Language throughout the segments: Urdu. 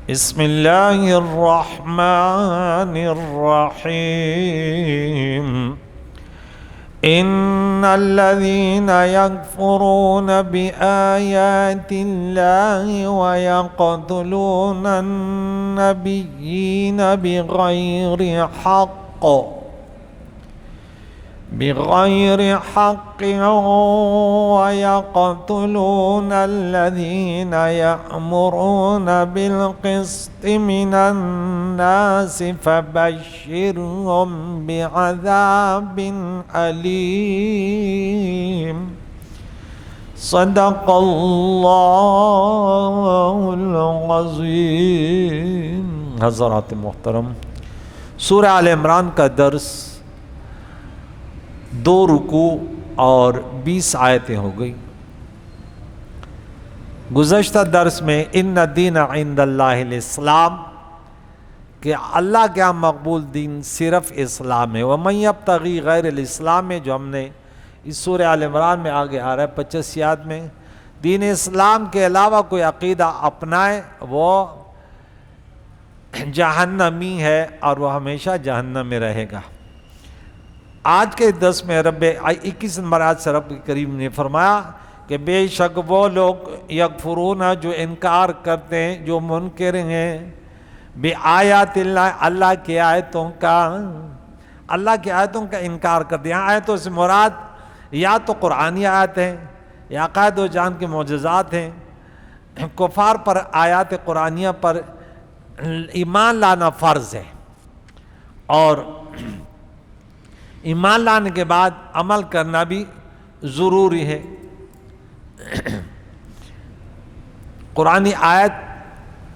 بسم اللہ الرحمن الرحیم ان الذین یکفرون بآیات اللہ ویقتلون النبیین بغیر حق ويقتلون الذين يأمرون بالقسط من الناس فبشرهم بعذاب أليم صدق اللہ العظیم۔ حضرات محترم، سورہ آل عمران کا درس 2 رکوع اور 20 آیتیں ہو گئی۔ گزشتہ درس میں ان الدین عند اللہ الاسلام کہ اللہ کے یہاں مقبول دین صرف اسلام ہے۔ وَمَن يَبْتَغِي غیر الاسلام میں جو ہم نے اس سورہ آل عمران میں آگے آ رہا ہے 85 آیت میں، دین اسلام کے علاوہ کوئی عقیدہ اپنائے وہ جہنمی ہے اور وہ ہمیشہ جہنم میں رہے گا۔ آج کے درس میں 21 نمبر آیت سے رب کریم نے فرمایا کہ بے شک وہ لوگ یکفرون جو انکار کرتے ہیں، جو منکر ہیں، بآیات اللہ اللہ کی آیتوں کا انکار کرتے ہیں۔ آیتوں سے مراد یا تو قرآنی آیت ہیں یا عقائد و جان کے معجزات ہیں۔ کفار پر آیات قرآنیہ پر ایمان لانا فرض ہے، اور ایمان لانے کے بعد عمل کرنا بھی ضروری ہے۔ قرآنی آیت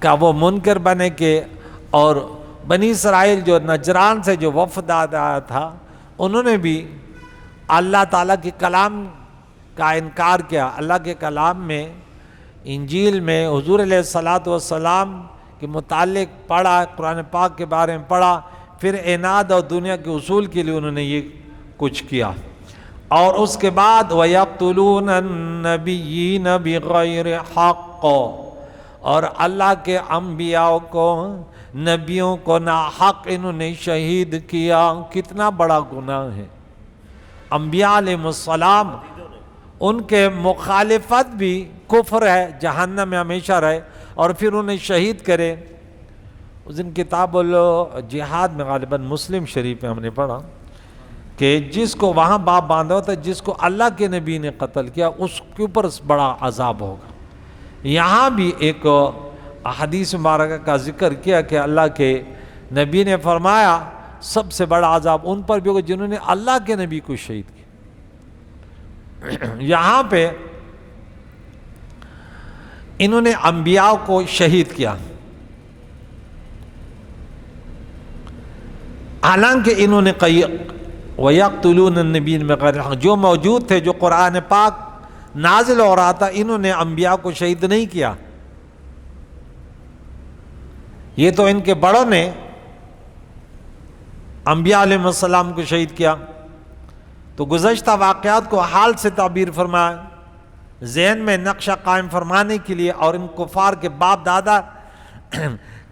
کا وہ منکر بنے کہ، اور بنی اسرائیل جو نجران سے جو وفد آیا تھا انہوں نے بھی اللہ تعالیٰ کے کلام کا انکار کیا۔ اللہ کے کلام میں، انجیل میں حضور علیہ السلام کے متعلق پڑھا، قرآن پاک کے بارے میں پڑھا، پھر عناد اور دنیا کے اصول کے لیے انہوں نے یہ کچھ کیا۔ اور اس کے بعد وَيَقْتُلُونَ النَّبِيِّينَ بِغَيْرِ حَقٍّ، اور اللہ کے انبیاء کو، نبیوں کو ناحق انہوں نے شہید کیا۔ کتنا بڑا گناہ ہے۔ انبیاء علیہ السلام، ان کے مخالفت بھی کفر ہے، جہنم میں ہمیشہ رہے، اور پھر انہیں شہید کرے۔ اس دن کتاب الجہاد میں غالباً مسلم شریف میں ہم نے پڑھا کہ جس کو وہاں باپ باندھا ہوتا ہے، جس کو اللہ کے نبی نے قتل کیا اس کے اوپر بڑا عذاب ہوگا۔ یہاں بھی ایک حدیث مبارکہ کا ذکر کیا کہ اللہ کے نبی نے فرمایا سب سے بڑا عذاب ان پر بھی ہوگا جنہوں نے اللہ کے نبی کو شہید کیا۔ یہاں پہ انہوں نے انبیاء کو شہید کیا، حالانکہ انہوں نے وَيَقْتُلُونَ النَّبِيِّينَ بِغَيْرِ حَقٍّ جو موجود تھے، جو قرآن پاک نازل ہو رہا تھا، انہوں نے انبیاء کو شہید نہیں کیا۔ یہ تو ان کے بڑوں نے انبیاء علیہ السلام کو شہید کیا۔ تو گزشتہ واقعات کو حال سے تعبیر فرمایا، ذہن میں نقشہ قائم فرمانے کے لیے، اور ان کفار کے باپ دادا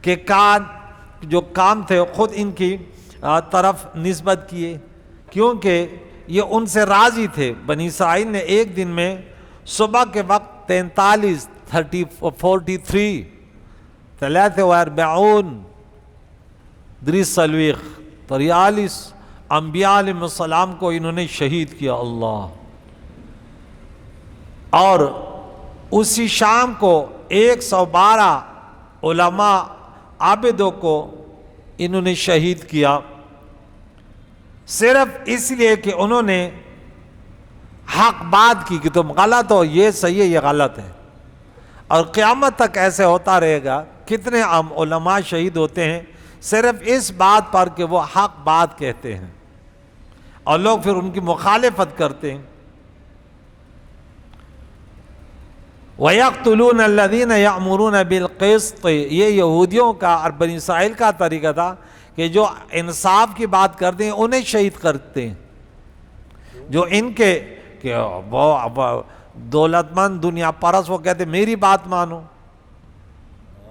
کے جو کام تھے خود ان کی طرف نسبت کیے، کیونکہ یہ ان سے راضی تھے۔ بنی اسرائیل نے ایک دن میں صبح کے وقت 43 انبیاء علیہ السلام کو انہوں نے شہید کیا۔ اللہ! اور اسی شام کو 112 علماء عابدوں کو انہوں نے شہید کیا، صرف اس لیے کہ انہوں نے حق بات کی کہ تم غلط ہو، یہ صحیح ہے، یہ غلط ہے۔ اور قیامت تک ایسے ہوتا رہے گا۔ کتنے عام علماء شہید ہوتے ہیں صرف اس بات پر کہ وہ حق بات کہتے ہیں، اور لوگ پھر ان کی مخالفت کرتے ہیں۔ وَيَقْتُلُونَ الَّذِينَ يَأْمُرُونَ بِالْقِسْطِ، یہ یہودیوں کا اور بنی اسرائیل کا طریقہ تھا کہ جو انصاف کی بات کرتے ہیں انہیں شہید کرتے ہیں۔ جو ان کے کہ وہ دولت مند دنیا پرست، وہ کہتے میری بات مانو،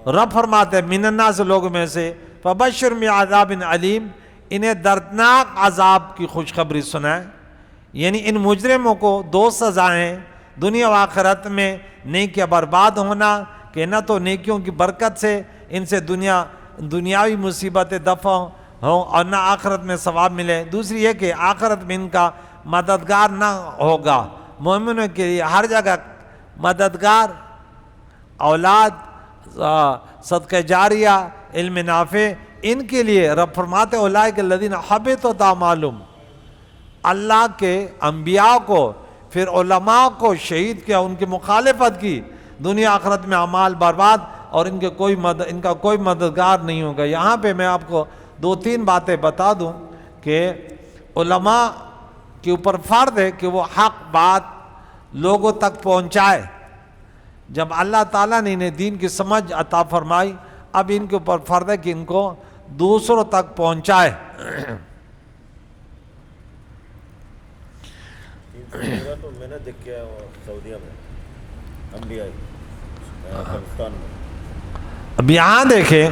رب فرماتے ہیں من الناس لوگوں میں سے فبشر بعذاب علیم، انہیں دردناک عذاب کی خوشخبری سنائے. یعنی ان مجرموں کو دو سزائیں، دنیا و آخرت میں نیکیاں برباد ہونا کہ نہ تو نیکیوں کی برکت سے ان سے دنیاوی مصیبتیں دفع ہوں اور نہ آخرت میں ثواب ملے. دوسری یہ کہ آخرت میں ان کا مددگار نہ ہوگا. مومنوں کے لیے ہر جگہ مددگار، اولاد، صدقہ جاریہ، علم نافع، ان کے لیے رب فرماتے اولئک الذین حبطت اعمالہم. اللہ کے انبیاء کو، پھر علماء کو شہید کیا، ان کی مخالفت کی، دنیا آخرت میں اعمال برباد اور ان کا کوئی مددگار نہیں ہوگا. یہاں پہ میں آپ کو 2-3 باتیں بتا دوں کہ علماء کے اوپر فرض ہے کہ وہ حق بات لوگوں تک پہنچائے. جب اللہ تعالیٰ نے انہیں دین کی سمجھ عطا فرمائی، اب ان کے اوپر فرض ہے کہ ان کو دوسروں تک پہنچائے. تو میں نے دیکھا سعودیہ میں انبیاء پاکستان میں. اب یہاں دیکھیں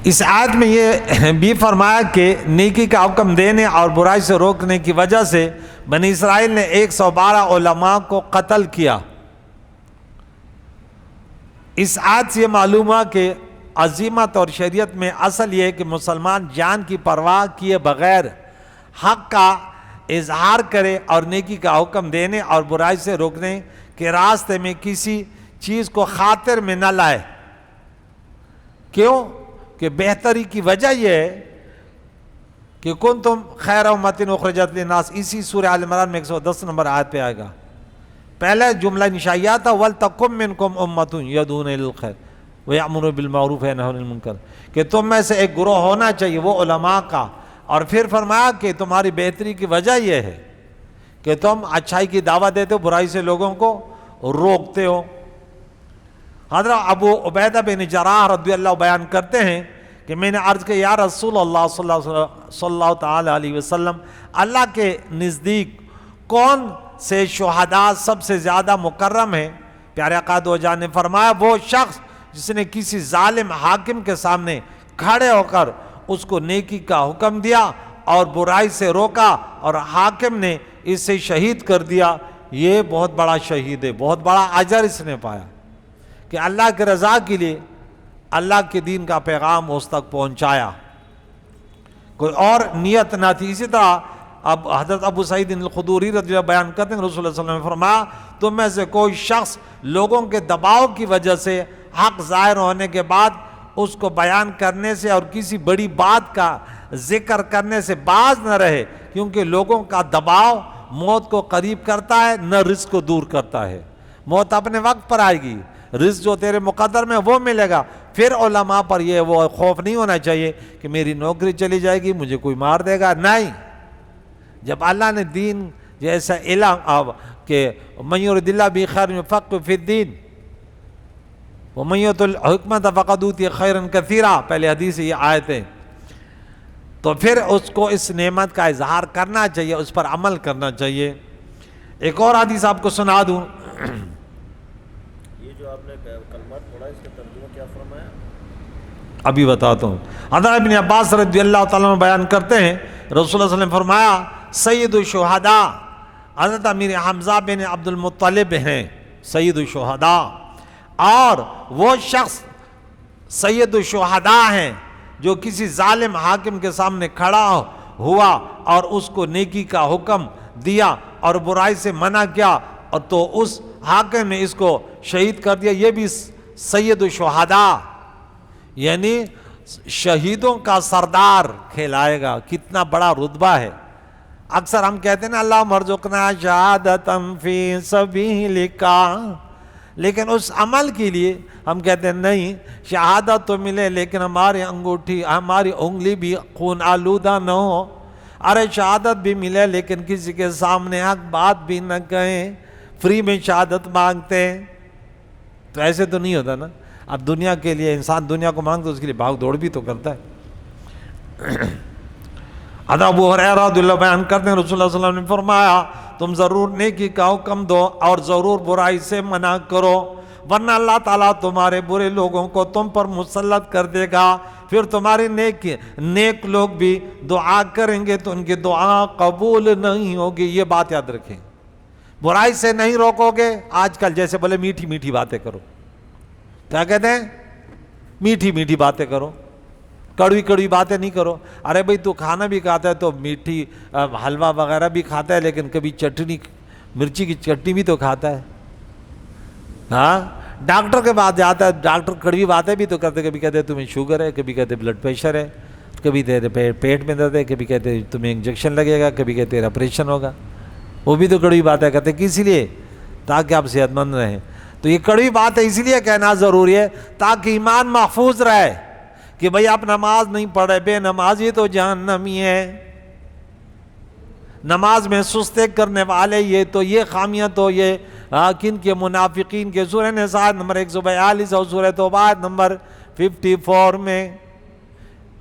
اس آیت میں یہ بھی فرمایا کہ نیکی کا حکم دینے اور برائی سے روکنے کی وجہ سے بنی اسرائیل نے 112 علماء کو قتل کیا. اس آیت سے یہ معلوم ہوا کہ عزیمت اور شریعت میں اصل یہ ہے کہ مسلمان جان کی پرواہ کیے بغیر حق کا اظہار کرے اور نیکی کا حکم دینے اور برائی سے روکنے کے راستے میں کسی چیز کو خاطر میں نہ لائے. کیوں؟ کہ بہتری کی وجہ یہ ہے کہ کنتم خیر امۃ اخرجت للناس، اسی سورہ آل عمران میں 110 نمبر آیت پہ آئے گا. پہلے جملہ انشائیہ تھا وَلْتَقُمْ مِنْكُمْ أُمَّةٌ يَدْعُونَ إِلَى الْخَيْرِ وَيَأْمُرُونَ بِالْمَعْرُوفِ وَيَنْهَوْنَ عَنِ الْمُنكَرِ، کہ تم میں سے ایک گروہ ہونا چاہیے وہ علماء کا. اور پھر فرمایا کہ تمہاری بہتری کی وجہ یہ ہے کہ تم اچھائی کی دعوت دیتے ہو، برائی سے لوگوں کو روکتے ہو. حضرت ابو عبیدہ بن جراح رضی اللہ بیان کرتے ہیں کہ میں نے عرض کیا یا رسول اللہ صلی اللہ تعالی علیہ وسلم، اللہ کے نزدیک کون سے شہداء سب سے زیادہ مکرم ہیں؟ پیارے آقا دو جان نے فرمایا وہ شخص جس نے کسی ظالم حاکم کے سامنے کھڑے ہو کر اس کو نیکی کا حکم دیا اور برائی سے روکا اور حاکم نے اسے شہید کر دیا. یہ بہت بڑا شہید ہے، بہت بڑا اجر اس نے پایا کہ اللہ کی رضا کے لیے اللہ کے دین کا پیغام اس تک پہنچایا، کوئی اور نیت نہ تھی. اسی طرح اب حضرت ابو سعید الخدری رضی اللہ بیان کرتے ہیں رسول اللہ صلی اللہ علیہ وسلم نے فرمایا تم میں سے کوئی شخص لوگوں کے دباؤ کی وجہ سے حق ظاہر ہونے کے بعد اس کو بیان کرنے سے اور کسی بڑی بات کا ذکر کرنے سے باز نہ رہے، کیونکہ لوگوں کا دباؤ موت کو قریب کرتا ہے نہ رزق کو دور کرتا ہے. موت اپنے وقت پر آئے گی، رزق جو تیرے مقدر میں وہ ملے گا. پھر علماء پر یہ وہ خوف نہیں ہونا چاہیے کہ میری نوکری چلی جائے گی، مجھے کوئی مار دے گا. نہیں، جب اللہ نے دین جیسا علم کہ من یرد اللہ بہ خیرا یفقہہ فی الدین ومن یؤت الحکمۃ فقد اوتی خیرا کثیرا، پہلے حدیث یہ آیتیں، تو پھر اس کو اس نعمت کا اظہار کرنا چاہیے، اس پر عمل کرنا چاہیے. ایک اور حدیث آپ کو سنا دوں. یہ جو آپ نے کلمات پڑھا اس کا ترجمہ کیا فرمایا؟ ابھی بتاتا ہوں. حضرت ابن عباس رضی اللہ تعالیٰ عنہ بیان کرتے ہیں رسول اللہ صلی اللہ علیہ وسلم فرمایا سید الشہداء، حضرت امیر حمزہ بن عبد المطلب ہیں سید الشہداء، اور وہ شخص سید الشہداء ہیں جو کسی ظالم حاکم کے سامنے کھڑا ہوا اور اس کو نیکی کا حکم دیا اور برائی سے منع کیا اور تو اس حاکم نے اس کو شہید کر دیا، یہ بھی سید الشہداء یعنی شہیدوں کا سردار کھلائے گا. کتنا بڑا رتبہ ہے. اکثر ہم کہتے ہیں نا اللہم ارزقنا شہادتا فی سبیلک، لیکن اس عمل کے لیے ہم کہتے ہیں نہیں شہادت تو ملے لیکن ہماری انگوٹھی ہماری انگلی بھی خون آلودہ نہ ہو. ارے شہادت بھی ملے لیکن کسی کے سامنے حق بات بھی نہ کہیں، فری میں شہادت مانگتے ہیں. تو ایسے تو نہیں ہوتا نا. اب دنیا کے لیے انسان دنیا کو مانگتا اس کے لیے بھاگ دوڑ بھی تو کرتا ہے. حضرت ابو ہریرہ رضی اللہ بیان کرتے ہیں رسول اللہ صلی اللہ علیہ وسلم نے فرمایا تم ضرور نیکی کا حکم دو اور ضرور برائی سے منع کرو. ورنہ اللہ تعالیٰ تمہارے برے لوگوں کو تم پر مسلط کر دے گا، پھر تمہارے نیک لوگ بھی دعا کریں گے تو ان کی دعا قبول نہیں ہوگی۔ یہ بات یاد رکھیں، برائی سے نہیں روکو گے۔ آج کل جیسے بولے میٹھی میٹھی باتیں کرو، کیا کہتے ہیں؟ میٹھی میٹھی باتیں کرو، کڑوی کڑوی باتیں نہیں کرو۔ ارے بھائی تو کھانا بھی کھاتا ہے تو میٹھی حلوہ وغیرہ بھی کھاتا ہے، لیکن کبھی چٹنی، مرچی کی چٹنی بھی تو کھاتا ہے۔ ہاں، ڈاکٹر کے پاس جاتا ہے، ڈاکٹر کڑوی باتیں بھی تو کرتے، کبھی کہتے تمہیں شوگر ہے، کبھی کہتے بلڈ پریشر ہے، کبھی تیرے پیٹ میں درد ہے، کبھی کہتے تمہیں انجیکشن لگے گا، کبھی کہتے آپریشن ہوگا۔ وہ بھی تو کڑوی باتیں کرتے، کس لیے؟ تاکہ آپ صحت مند رہیں۔ تو یہ کڑوی باتیں اس لیے کہنا ضروری ہے تاکہ ایمان محفوظ رہے، کہ بھئی آپ نماز نہیں پڑھے، بے نمازی تو جہنمی ہے، نماز میں سستے کرنے والے، یہ خامیاں تو یہ کن کے؟ منافقین کے۔ سورہ نساء نمبر 142 اور سورہ توبہ نمبر 54 میں،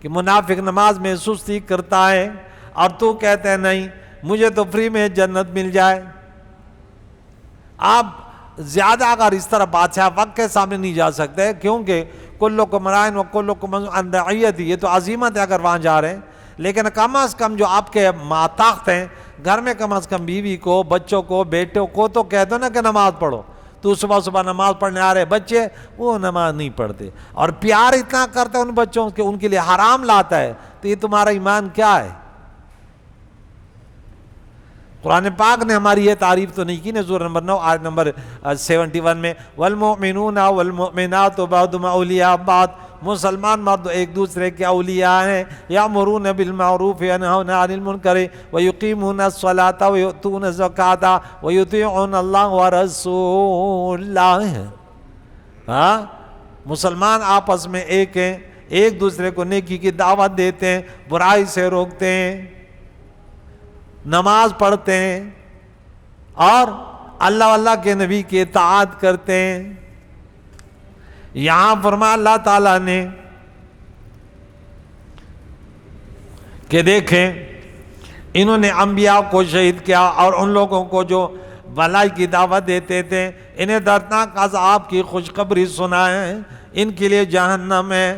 کہ منافق نماز میں سستی کرتا ہے اور تو کہتے ہیں نہیں مجھے تو فری میں جنت مل جائے۔ آپ زیادہ اگر اس طرح بادشاہ وقت کے سامنے نہیں جا سکتے، کیونکہ کلکم راعٍ وکلکم مسئول عن رعیتہ، یہ تو عظیمت ہے اگر وہاں جا رہے ہیں، لیکن کم از کم جو آپ کے ماتحت ہیں گھر میں، کم از کم بیوی کو، بچوں کو، بیٹوں کو تو کہہ دو نا کہ نماز پڑھو۔ تو صبح صبح نماز پڑھنے آ رہے بچے، وہ نماز نہیں پڑھتے اور پیار اتنا کرتے ان بچوں کے، ان کے لیے حرام لاتا ہے، تو یہ تمہارا ایمان کیا ہے؟ قرآن پاک نے ہماری یہ تعریف تو نہیں کی نا؟ سورہ نمبر 9 آیت نمبر 71 میں، والمؤمنون والمؤمنات بعضهم اولیاء بعض، مسلمان مرد ایک دوسرے کے اولیاء ہیں، یامرون بالمعروف ینہون عن المنکر ویقیمون الصلاۃ ویؤتون الزکاۃ ویطیعون اللہ ورسولہ۔ ہاں، مسلمان آپس میں ایک ہیں، ایک دوسرے کو نیکی کی دعوت دیتے ہیں، برائی سے روکتے ہیں، نماز پڑھتے ہیں اور اللہ کے نبی کی اطاعت کرتے ہیں۔ یہاں فرمایا اللہ تعالیٰ نے کہ دیکھیں انہوں نے انبیاء کو شہید کیا اور ان لوگوں کو جو بھلائی کی دعوت دیتے تھے انہیں دردناک عذاب کی خوشخبری سنائیں، ان کے لیے جہنم ہے۔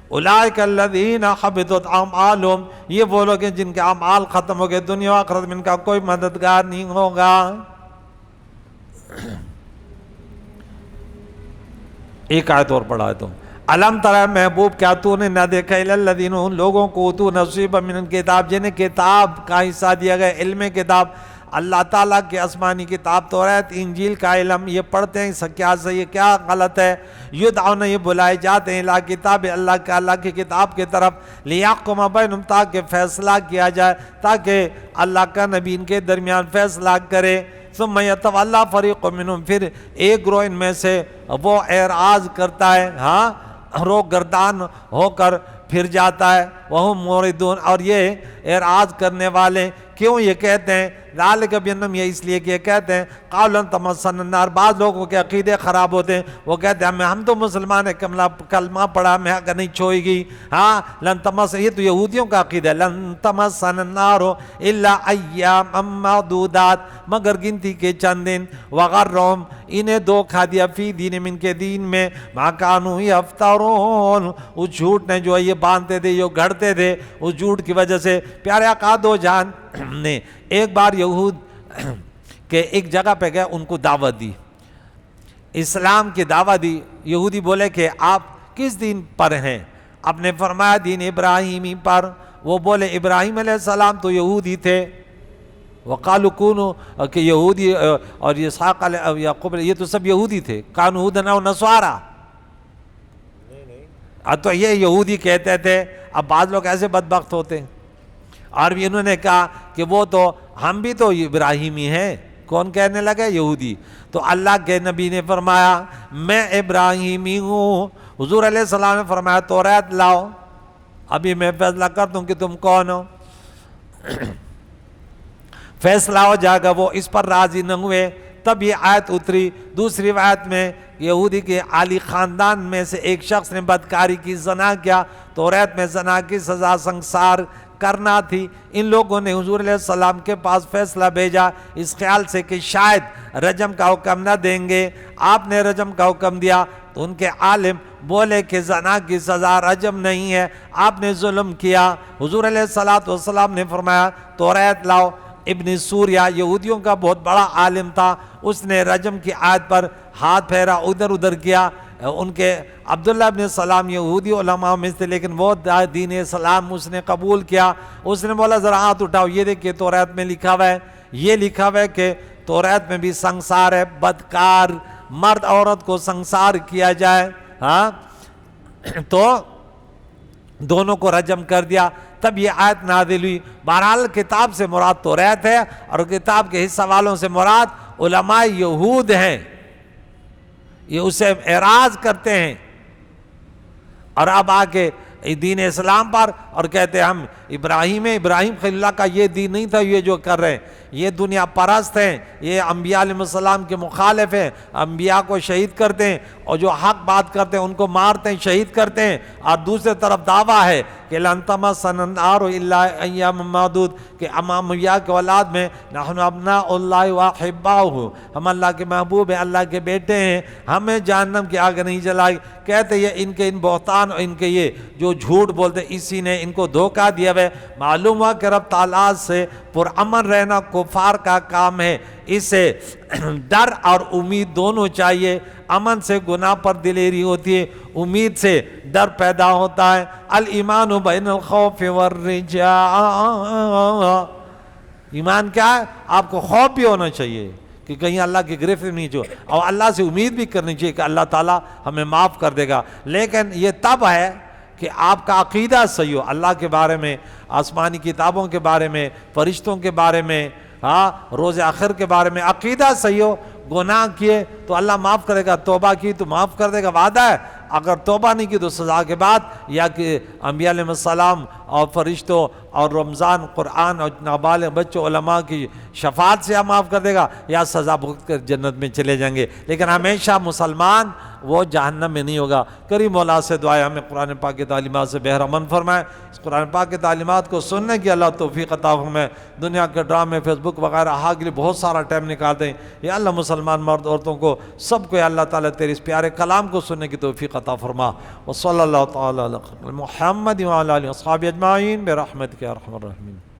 اولئک الذین حبطت اعمالہم، یہ وہ لوگ ہیں جن کے اعمال ختم ہو گئے، دنیا و آخرت میں ان کا کوئی مددگار نہیں ہوگا۔ ایک آیت اور پڑھا ہے تو الم تر محبوب، کیا تو نے نہ دیکھا الی الذین، ان لوگوں کو اوتوا نصیبا من الکتاب، جنہیں کتاب کا حصہ دیا گیا، علم کتاب، اللہ تعالیٰ کی آسمانی کتاب توریت انجیل کا علم، یہ پڑھتے ہیں کیا صحیح کیا غلط ہے، یدعون، یہ بلائے جاتے ہیں الی کتاب اللہ کی کتاب کی طرف، لیحکم بینہم، تاکہ فیصلہ کیا جائے، تاکہ اللہ کا نبی ان کے درمیان فیصلہ کرے۔ ثم یتولی فریق منہم، پھر ایک گروہ ان میں سے وہ اعراض کرتا ہے، ہاں، رو گردان ہو کر پھر جاتا ہے، وہم موردون، اور یہ اعراض کرنے والے کیوں یہ کہتے ہیں؟ ذالک بانہم، یہ اس لیے کہ یہ کہتے ہیں قولا تمسنا النار، بعض لوگوں کے عقیدے خراب ہوتے ہیں، وہ کہتے ہیں ہم تو مسلمان ہیں، کلمہ پڑھا ہمیں اگر نہیں چھوئے گی، ہاں لن تمس، یہ تو یہودیوں کا عقیدہ ہے، لن تمسنا النار الا ایاما معدودات، مگر گنتی کے چند دن، وغرہم، انہیں دھوکہ دیا، فی دینہم، ان کے دین میں، ما کانوا یفترون، اس جھوٹ نے جو یہ باندھتے تھے، جو گھڑتے تھے، اس جھوٹ کی وجہ سے۔ پیارے آقا دو جان نے ایک بار یہود کے ایک جگہ پہ گئے، ان کو دعوت دی، اسلام کی دعوت دی۔ یہودی بولے کہ آپ کس دین پر ہیں؟ آپ نے فرمایا دین ابراہیمی پر۔ وہ بولے ابراہیم علیہ السلام تو یہودی تھے، وقالوا کونوا، کہ یہودی اور اسحاق علیہ یعقوب، یہ تو سب یہودی تھے، کانوا ھودن او نصارا، تو یہ یہودی کہتے تھے۔ اب بعض لوگ ایسے بدبخت ہوتے ہیں، اور بھی انہوں نے کہا کہ وہ تو ہم بھی تو ابراہیمی ہیں۔ کون کہنے لگے؟ یہودی۔ تو اللہ کے نبی نے فرمایا میں ابراہیمی ہوں۔ حضور علیہ السلام نے فرمایا توریت لاؤ، ابھی میں فیصلہ کرتا ہوں کہ تم کون ہو۔ فیصلہ ہو جائے گا، وہ اس پر راضی نہ ہوئے، تب یہ آیت اتری۔ دوسری آیت میں یہودی کے عالی خاندان میں سے ایک شخص نے بدکاری کی، زنا کیا، توریت میں زنا کی سزا سنگسار کرنا تھی. ان لوگوں نے حضور علیہ السلام کے پاس فیصلہ بھیجا اس خیال سے کہ شاید رجم کا حکم نہ دیں گے. آپ نے رجم کا حکم دیا تو ان کے عالم بولے کہ زنا کی سزا رجم نہیں ہے, آپ نے ظلم کیا. حضور علیہ السلام نے فرمایا توریت لاؤ. ابن سوریہ یہودیوں کا بہت بڑا عالم تھا, اس نے رجم کی آیت پر ہاتھ پھیرا, ادھر ادھر کیا. ان کے عبداللہ ابن سلام یہودی علماء میں سے, لیکن وہ دین اسلام اس نے قبول کیا. اس نے بولا ذرا ہاتھ اٹھاؤ, یہ دیکھیں توریت میں لکھا ہوا ہے, یہ لکھا ہوا ہے کہ توریت میں بھی سنسار ہے, بدکار مرد عورت کو سنسار کیا جائے. ہاں تو دونوں کو رجم کر دیا. تب یہ آیت نازل ہوئی. بہرحال کتاب سے مراد توریت ہے اور کتاب کے حصہ والوں سے مراد علماء یہود ہیں, یہ اسے اعراض کرتے ہیں. اور اب آکے دین اسلام پر اور کہتے ہیں ہم ابراہیم خلیل اللہ کا یہ دین نہیں تھا, یہ جو کر رہے ہیں یہ دنیا پرست ہیں, یہ انبیاء علیہ السلام کے مخالف ہیں, انبیاء کو شہید کرتے ہیں اور جو حق بات کرتے ہیں ان کو مارتے ہیں, شہید کرتے ہیں. اور دوسرے طرف دعویٰ ہے کہ لن تمسنا النار الا ایام معدود, کہ امام انبیاء کے اولاد میں نحن ابناء اللہ واحباؤہ, ہم اللہ کے محبوب ہیں, اللہ کے بیٹے ہیں, ہمیں جہنم کی آگ نہیں جلائی. کہتے ہیں ان کے ان بہتان اور ان کے یہ جو جھوٹ بولتے اسی نے ان کو دھوکہ دیا ہے. معلوم ہوا کہ رب تعالیٰ سے پرامن رہنا کفار کا کام ہے. اسے ڈر اور امید دونوں چاہیے. امن سے گناہ پر دلیری ہوتی ہے, امید سے ڈر پیدا ہوتا ہے. الایمان بین الخوف والرجاء, ایمان کیا ہے؟ آپ کو خوف بھی ہونا چاہیے کہ کہیں اللہ کی گرفت نہیں جو, اور اللہ سے امید بھی کرنی چاہیے کہ اللہ تعالیٰ ہمیں معاف کر دے گا. لیکن یہ تب ہے کہ آپ کا عقیدہ صحیح ہو, اللہ کے بارے میں, آسمانی کتابوں کے بارے میں, فرشتوں کے بارے میں, روز آخر کے بارے میں عقیدہ صحیح ہو. گناہ کیے تو اللہ معاف کرے گا, توبہ کی تو معاف کر دے گا, وعدہ ہے. اگر توبہ نہیں کی تو سزا کے بعد یا کہ انبیاء علیہ السلام اور فرشتوں اور رمضان, قرآن اور نابالغ بچوں علماء کی شفاعت سے معاف کر دے گا, یا سزا بھگت کر جنت میں چلے جائیں گے. لیکن ہمیشہ مسلمان وہ جہنم میں نہیں ہوگا. کریم مولا سے دعائیں ہمیں قرآن پاک کی تعلیمات سے بہر امن فرمائے. اس قرآن پاک کی تعلیمات کو سننے کی اللہ توفیق عطا فرمائے. دنیا کے ڈرامے, فیس بک وغیرہ کے لیے بہت سارا ٹائم نکالتے ہیں. یا اللہ مسلمان مرد عورتوں کو سب کو یا اللہ تعالیٰ تیرے اس پیارے کلام کو سننے کی توفیق عطا فرما. وصلی اللہ تعالیٰ علی محمد وعلی آلہ وصحبہ اجمعین برحمتک یا ارحم الراحمین.